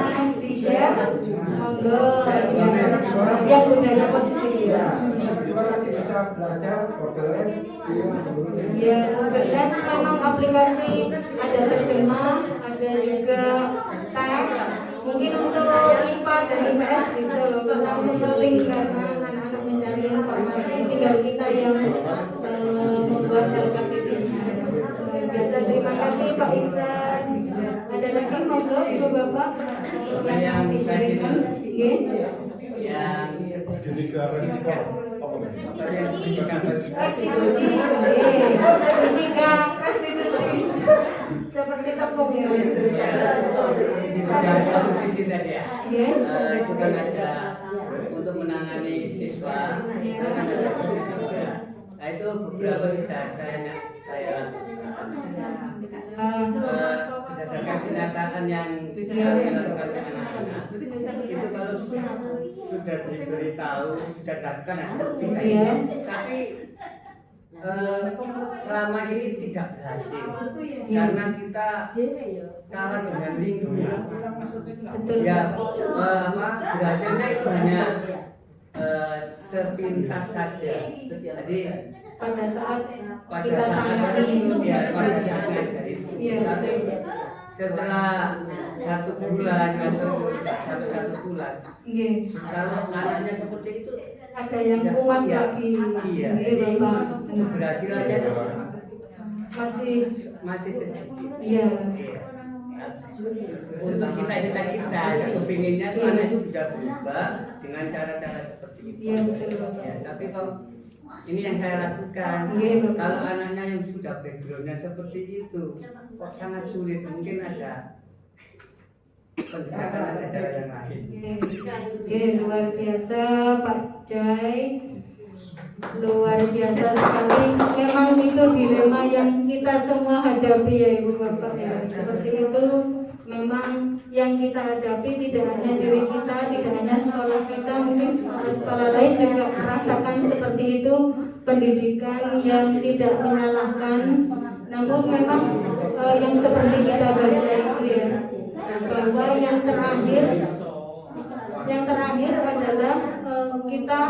di-share, monggo yang budaya positif ya. Bisa belajar Google Lens. Ya, Google Lens memang aplikasi ada terjemah, ada juga teks. Mungkin untuk IPA dan IPS bisa Bapak langsung link karena anak-anak mencari informasi, tinggal kita yang membuat LKPD-nya. Biasa terima kasih Pak Iksan. Ada lagi monggo Ibu Bapak yang di-sharingkan. Segitiga resistor. Restitusi, segitiga restitusi seperti tepung ya. Itu kan ada untuk menangani siswa, kan ada restitusi juga. Nah itu beberapa sudah saya berdasarkan kenyataan yang dilakukan ke anak-anak. Itu kalau sudah diberitahu, sudah dilakukan tapi selama ini tidak berhasil karena kita kalah dengan lingkungan. Ya, berhasilnya itu hanya sepintas saja. Jadi pada saat kita tangani ya, pada saat ngajari. Tapi setelah 1 bulan atau sampai 1 bulan, kalau anaknya seperti itu ada yang kuat lagi. Iya, Bapak. Keberhasilannya itu masih sedikit. Iya. Untuk kita kepinginnya tuh anak itu bisa berubah dengan cara-cara seperti itu. Iya betul Bapak. Ya, tapi kalau ini yang saya lakukan, kalau anaknya yang sudah backgroundnya seperti itu, kok sangat sulit. Mungkin ada pendekatan, ada cara yang lain. Luar biasa Pak Jai, luar biasa sekali. Memang itu dilema yang kita semua hadapi ya Ibu Bapak ya. Seperti itu memang yang kita hadapi tidak hanya diri kita, tidak hanya sekolah kita, mungkin sekolah lain juga merasakan seperti itu. Pendidikan yang tidak menyalahkan, namun memang yang seperti kita baca itu ya, bahwa yang terakhir adalah kita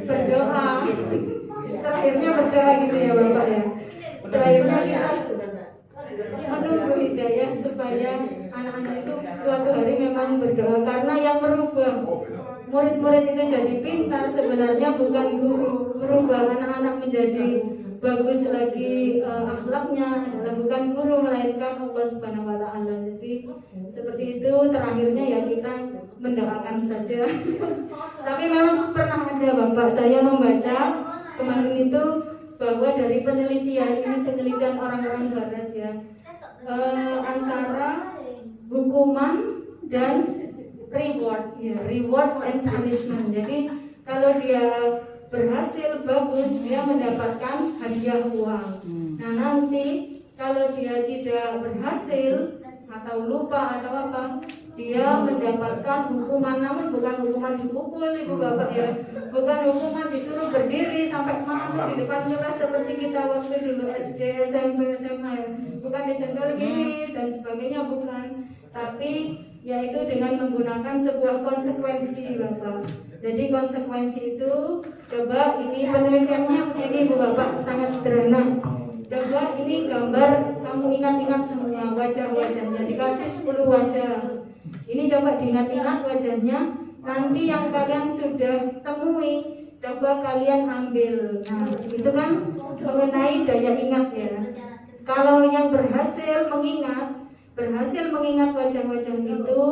berdoa. Terakhirnya berdoa gitu ya Bapak ya. Terakhirnya kita menunggu hidayah supaya anak-anak itu suatu hari memang berdoa, karena yang merubah murid-murid itu jadi pintar sebenarnya bukan guru. Merubah anak-anak menjadi bagus lagi akhlaknya adalah bukan guru melainkan Allah Subhanahu wa taala. Jadi seperti itu, terakhirnya ya kita mendoakan saja. Tapi memang pernah ada Bapak, saya membaca kemarin itu bahwa dari penelitian orang-orang barat ya, antara hukuman dan reward and punishment. Jadi kalau dia berhasil bagus, dia mendapatkan hadiah uang. Nah nanti kalau dia tidak berhasil atau lupa atau apa, dia mendapatkan hukuman, namun bukan hukuman dipukul Ibu Bapak ya, bukan hukuman disuruh berdiri sampai malam di depan kelas seperti kita waktu dulu SD, SMP, SMA ya, bukan dicendol gini dan sebagainya, bukan, tapi yaitu dengan menggunakan sebuah konsekuensi Bapak. Jadi konsekuensi itu, coba ini penelitiannya begini Bu Bapak, sangat sederhana. Coba ini gambar, kamu ingat-ingat semua wajah-wajahnya, dikasih 10 wajah. Ini coba diingat-ingat wajahnya, nanti yang kalian sudah temui, coba kalian ambil. Nah itu kan mengenai daya ingat ya. Kalau yang berhasil mengingat wajah-wajah itu,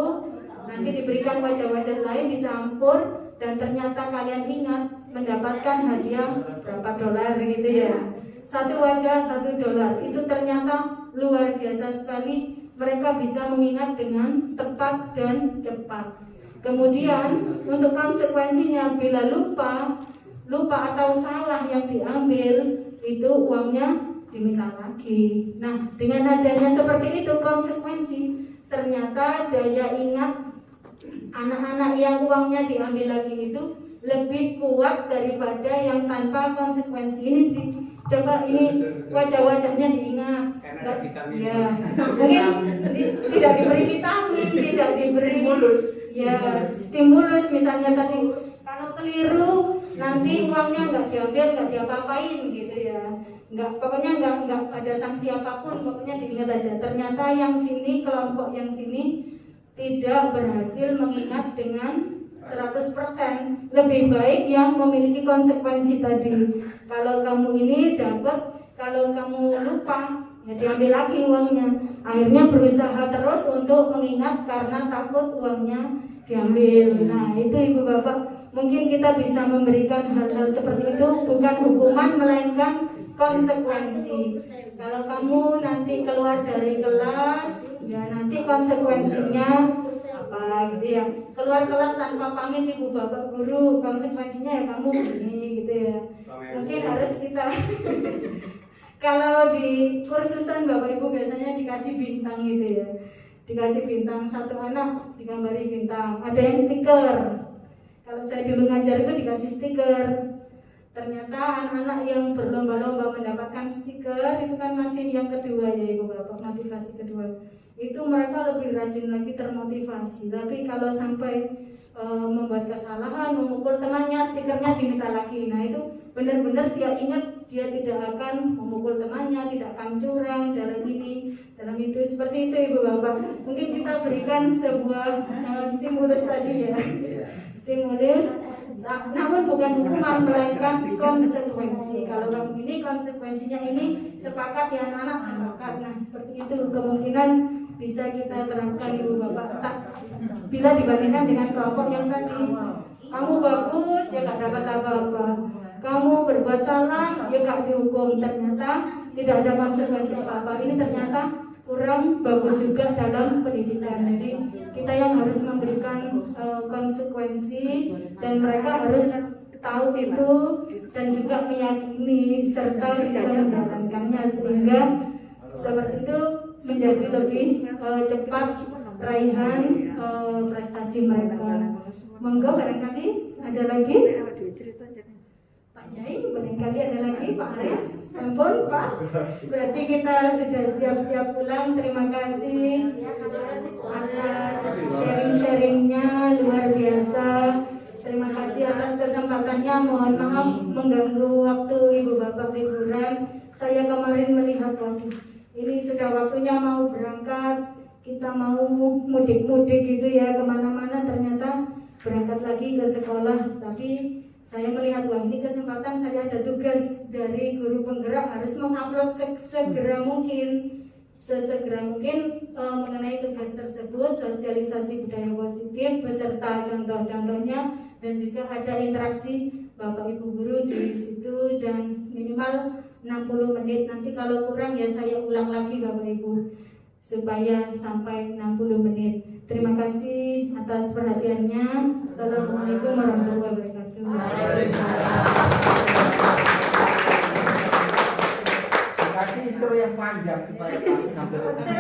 nanti diberikan wajah-wajah lain dicampur, dan ternyata kalian ingat, mendapatkan hadiah berapa dolar gitu ya. 1 wajah $1, itu ternyata luar biasa sekali. Mereka bisa mengingat dengan tepat dan cepat. Kemudian untuk konsekuensinya, bila lupa atau salah yang diambil, itu uangnya diminta lagi. Nah dengan adanya seperti itu konsekuensi, ternyata daya ingat anak-anak yang uangnya diambil lagi itu lebih kuat daripada yang tanpa konsekuensi. Ini Coba ini wajah-wajahnya diingat. Ya, mungkin tidak diberi vitamin, tidak diberi stimulus misalnya tadi. Kalau keliru nanti uangnya nggak diambil, nggak diapa-apain gitu ya. Pokoknya nggak ada sanksi apapun. Pokoknya diingat aja. Ternyata yang sini, kelompok yang sini tidak berhasil mengingat dengan 100%. Lebih baik yang memiliki konsekuensi tadi. Kalau kamu ini dapat, kalau kamu lupa, ya diambil lagi uangnya. Akhirnya berusaha terus untuk mengingat karena takut uangnya diambil. Nah itu ibu bapak, mungkin kita bisa memberikan hal-hal seperti itu, bukan hukuman melainkan konsekuensi. Kalau kamu nanti keluar dari kelas, ya nanti konsekuensinya apa gitu ya. Keluar kelas tanpa pamit ibu bapak guru, konsekuensinya ya kamu begini gitu ya. Mungkin harus kita kalau di kursusan bapak ibu biasanya dikasih bintang gitu ya. Dikasih bintang, satu anak digambari bintang, ada yang stiker. Kalau saya dulu ngajar itu dikasih stiker. Ternyata anak-anak yang berlomba-lomba mendapatkan stiker itu kan masih yang kedua ya ibu bapak, motivasi kedua. Itu mereka lebih rajin lagi, termotivasi. Tapi kalau sampai membuat kesalahan, memukul temannya, stikernya diminta lagi. Nah itu benar-benar dia ingat, dia tidak akan memukul temannya, tidak akan curang dalam ini, dalam itu. Seperti itu ibu bapak. Mungkin kita berikan sebuah stimulus tadi ya, stimulus. Namun bukan hukuman melainkan konsekuensi. Kalau kamu ini konsekuensinya ini, sepakat ya anak-anak, sepakat. Nah seperti itu kemungkinan bisa kita terapkan ibu bapak. Bila dibandingkan dengan kelompok yang tadi, kamu bagus ya gak dapat apa-apa, kamu berbuat salah ya gak dihukum, ternyata tidak ada konsekuensi apa-apa. Ini ternyata kurang bagus juga dalam pendidikan. Jadi kita yang harus memberikan konsekuensi, dan mereka harus tahu itu dan juga meyakini serta bisa menjalankannya, sehingga seperti itu menjadi lebih cepat raihan prestasi mereka. Monggo barangkali ada lagi Pak Jai, barangkali ada lagi Pak Arief. Sampun pas, berarti kita sudah siap-siap pulang. Terima kasih atas sharing-sharingnya, luar biasa. Terima kasih atas kesempatannya. Mohon maaf mengganggu waktu ibu bapak liburan. Saya kemarin melihat, waduh, ini sudah waktunya mau berangkat, kita mau mudik-mudik gitu ya kemana-mana, ternyata berangkat lagi ke sekolah. Tapi saya melihat, wah ini kesempatan, saya ada tugas dari guru penggerak, harus mengupload sesegera mungkin mengenai tugas tersebut, sosialisasi budaya positif beserta contoh-contohnya, dan juga ada interaksi bapak ibu guru di situ, dan minimal 60 menit. Nanti kalau kurang ya saya ulang lagi bapak ibu supaya sampai 60 menit. Terima kasih atas perhatiannya. Assalamualaikum warahmatullahi wabarakatuh. Kasih intro yang panjang supaya pas 60 menit.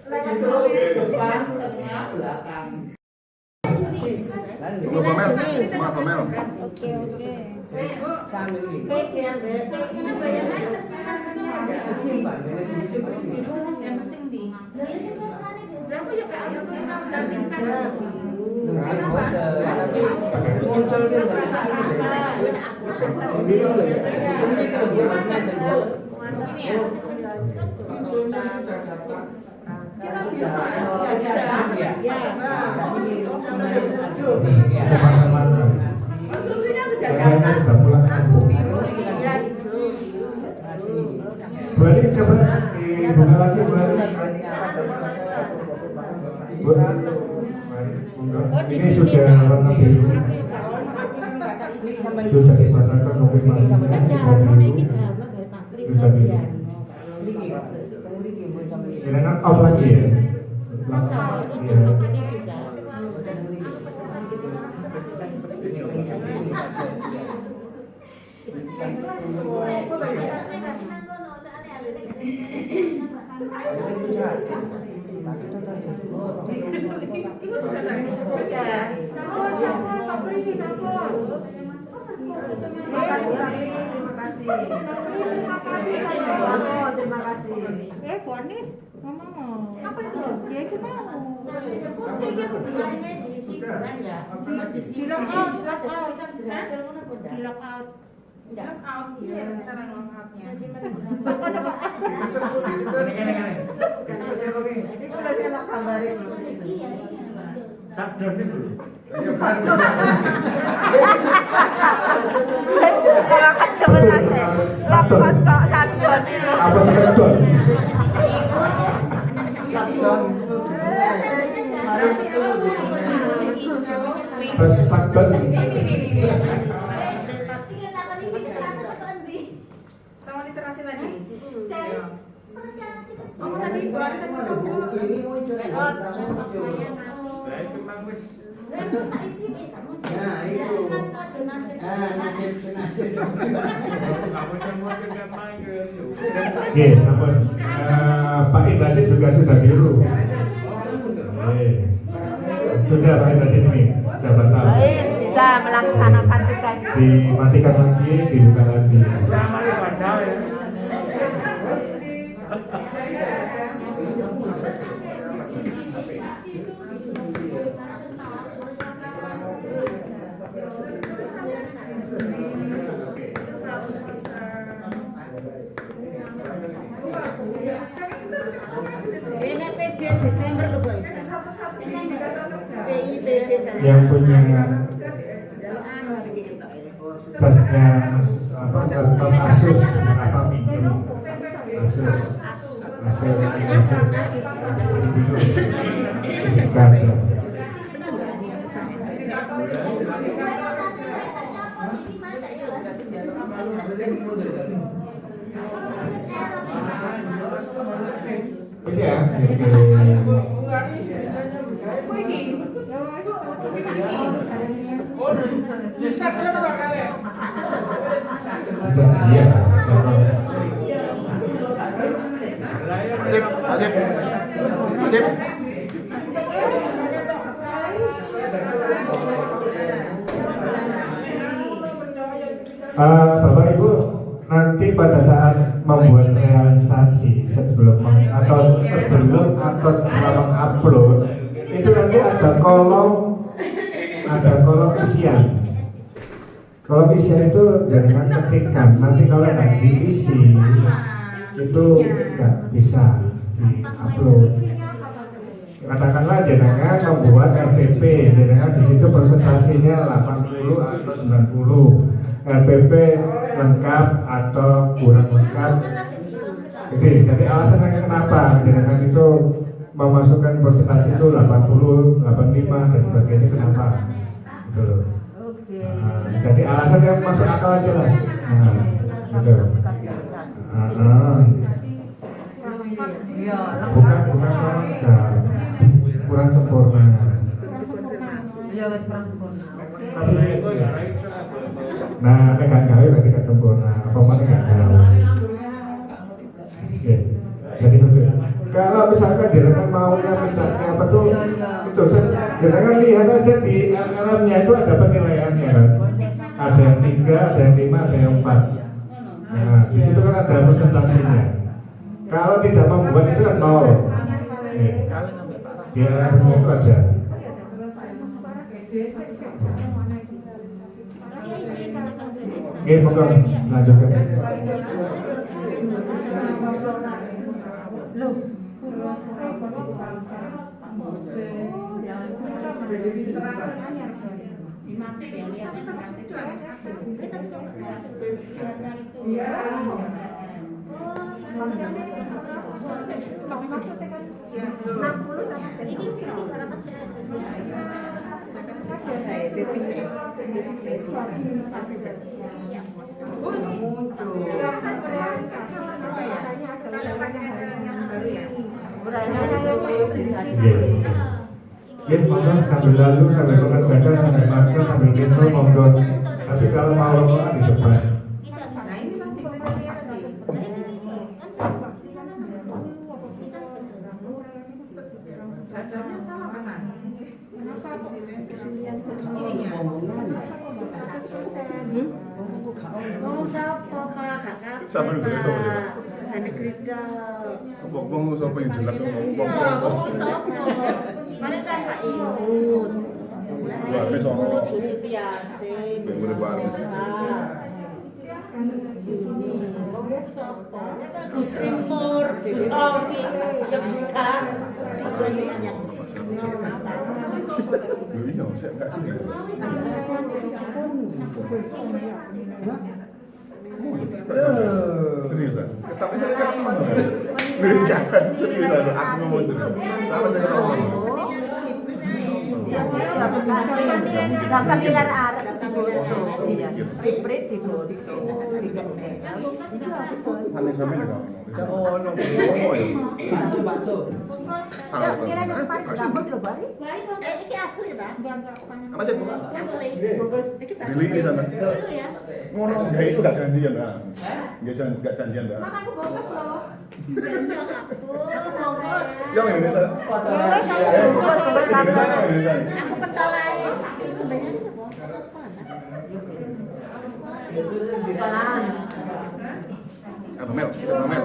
Intro depan, tengah, belakang. Pak Mel. Oke. Boleh coba dibuka lagi baru. Ini sudah warna biru. Sudah dibacakan konfirmasi. Sudah biru. Jangan off lagi ya. Makasih Rafli, terima kasih. Oh, terima kasih. Bonis ngomong. Apa itu? Ya itu mau. Di lock out, lock out. Di lock out. Apa sakdon? Sakdon. Sama literasi tadi. Oke, sampun. Pak Indrajit juga sudah biru. Sudah Pak Indrajit ini jabatan. Bisa melaksanakan tugas. Dimatikan lagi, dibuka lagi. Ini PD Desember loh Bu Isa. Yang punya tasnya Asus apa minjem Asus bisa ya. Iya. Ajib. Bapak Ibu, nanti pada saat membuat realisasi sebelum setelah mengupload itu nanti ada kolom isian. Kolom isian itu jangan ketikkan, nanti kalau nggak diisi itu nggak bisa diupload. Katakanlah jenengan membuat RPP, jenengan di situ presentasinya 80 atau 90, RPP lengkap atau kurang lengkap. Jadi alasannya kenapa jenengan itu memasukkan presentasi itu 80, 85 dan sebagainya, kenapa? Gitu loh. Jadi alasan yang masuk akal aja lah. Gitu. Bukan lengkap, kurang sempurna. Nah, gak gawe berarti gak sempurna. Apa mana gak gawe? Jadi kalau misalkan jenengan maunya mintanya apa tuh, itu jenengan lihat aja di LLM-nya itu ada penilaiannya kan. Ada yang 3, ada yang 5, ada yang 4. Nah, di situ kan ada presentasinya. Kalau tidak membuat itu kan 0. Di LLM-nya itu ada. Oke, monggo lanjutkan. Ya, monggo sambil lalu, sambil mengerjakan, sambil makan, sambil minum, monggo. Tapi kalau mau rokokan di depan. Mau sapa Pak? Gak kabeh. Sama dulu, sama dulu. Ane Grida. Ngomong sapa yang jelas ngomong. Mau sapa? Mas kan Pak Imun. Wah, besok. Bu Siti Yasin. Boleh baris. Gus Rimur, Gus Ovi, Yogyakarta. Iya, saya enggak sih. Seriusan? Tapi saya kan ngomong. Berikan, seriusan. Aku ngomong serius. Sama saya ngomong. Dapat pilihan Arab di foto. Iya. Dipret di foto. Aneh sama ini kamu. Oh, no. Bakso. Salah. Kira yang paling dapat lho, Bari. Iki asli ta? Apa sih? Asli. Beli di sana. Dulu ya. Ngono sudah itu enggak janjian, Bang. Enggak janjian, Bang. Makan aku bungkus loh. Jangan aku. Bungkus. Yang Indonesia. Indonesia. Aku pentol ae. Sebenarnya sapa? Foto sekolah ta? Apa Mel? Apa Mel?